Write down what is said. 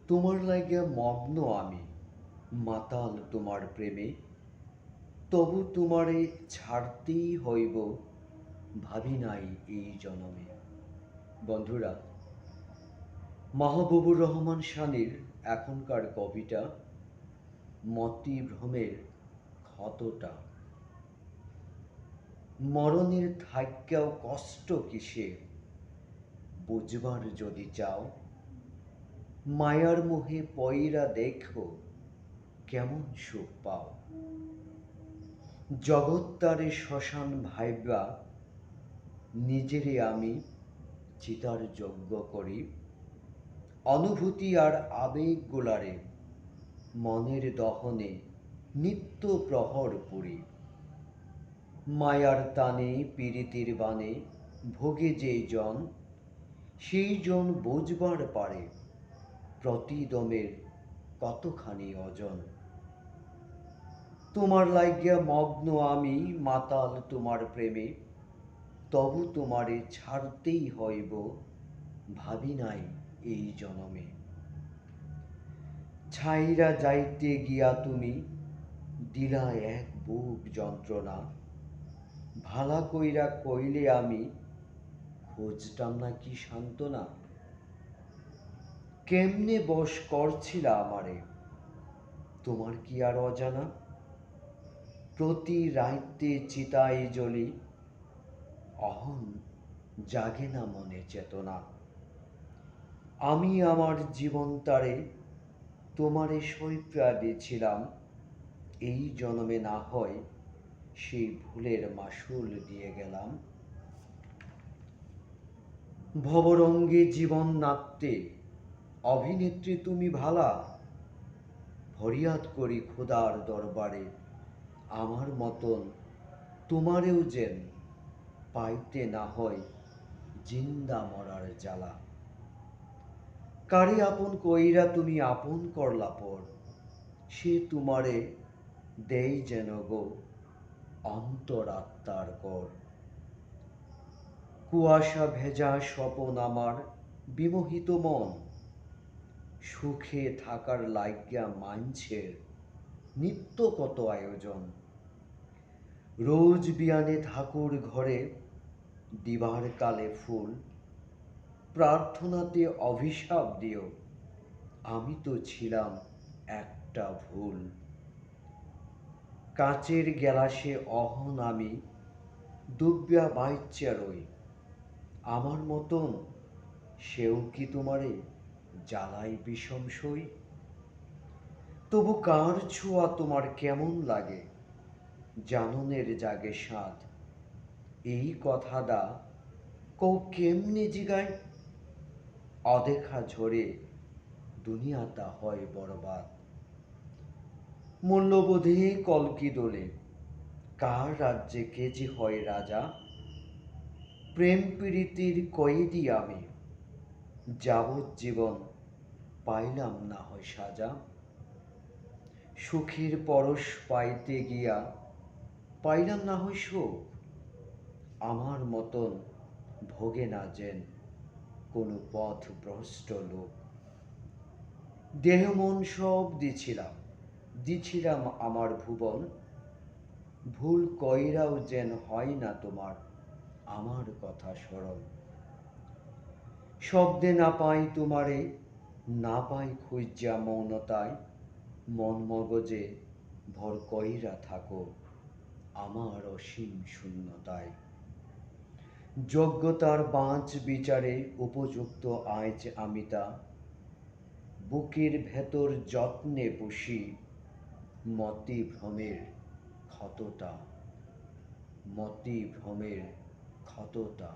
তোমার লাগিয়া মগ্ন আমি, মাতাল তোমার প্রেমে। তবু তোমারে ছাড়তেই হইব, ভাবি নাই এই জনমে। বন্ধুরা, মাহবুবুর রহমান শানির এখনকার কবিতা মতিভ্রমের ক্ষতটা। মরণের থাইক্যাও কষ্ট কিসে, বুঝবার যদি চাও, মায়ার মোহে পয়রা দেখো, কেমন সুখ পাও। জগত্তারে শ্মশান ভাইবা, নিজেরে আমি চিতার যজ্ঞ করি। অনুভূতি আর আবেগগুলারে মনের দহনে নিত্য প্রহর পুরি। মায়ার টানে পীড়িতির বানে ভোগে যেই জন, সেই জন বুঝবার পারে প্রতিদমের কতখানি ওজন। তোমার লাগিয়া মগ্ন আমি, মাতাল তোমার প্রেমে। তবু তোমারে ছাড়তেই হইব, ভাবি নাই এই জনমে। ছাইরা যাইতে গিয়া তুমি দিলা এক বুক যন্ত্রণা। ভালা কইরা কইলে আমি খুঁজতাম না কি সান্ত্বনা। কেমনে বশ করছিলা আমারে, তোমার কি আর অজানা। প্রতি রাইতে চিতায় জ্বলি, অহন জাগে না মনে চেতনা। আমি আমার জীবনটারে তোমারে সইপ্রা দিয়েছিলাম, এই জনমে না হয় সেই ভুলের মাসুল দিয়ে গেলাম। ভবরঙ্গে জীবন নাট্যে অভিনেত্রী তুমি ভালা। ফরিয়াদ করি খোদার দরবারে, আমার মতন তোমারেও যেন পাইতে না হয় জিন্দা মরার জ্বালা। কারে আপন কইরা তুমি আপন করলা পর, সে তোমারে দেই যেন গো অন্তরাত্মার কর। কুয়াশা ভেজা স্বপন আমার বিমোহিত মন, সুখে থাকার লাগিয়া মানছের নিত্য কত আয়োজন। রোজ বিয়ানে ঠাকুর ঘরে দিবার কালে ফুল, প্রার্থনাতে অভিশাপ দিও, আমি তো ছিলাম একটা ভুল। কাচের গেলাসে অহন আমি ডুবিয়া বাইচ্চা রই, আমার মতন সেও কি তোমারে জ্বালাই বিষম সই। তবু কার ছোঁয়া তোমার কেমন লাগে, জাননের জাগে স্বাদ। এই কথাটা কও কেমনে জিগায়, অদেখা ঝরে দুনিয়াটা হয় বরবাদ। মূল্যবোধে কলকি দোলে, কার রাজ্যে কে যে হয় রাজা। প্রেম প্রীতির কয়েদি আমি, যাবজ্জীবন পাইলাম না হয় সাজা। সুখের পরশ পাইতে গিয়া পাইলাম না হয় সুখ, আমার মতন ভোগে না যেন কোনো পথভ্রষ্ট লোক। দেহ মন সব দিছিলাম আমার ভুবন। ভুল কইরাও যেন হয় না তোমার আমার কথা স্মরণ। শব্দে না পাই তোমারে, না পাই খুঁজা মৌনতায়, মন মগজে ভর কইরা থাকো আমার অসীম শূন্যতায়। যোগ্যতার বাঁচ বিচারে উপযুক্ত আইজ আমি তা, বুকের ভেতর যত্নে পুষি মতি ভ্রমের ক্ষতটা, মতি ভ্রমের ক্ষতটা।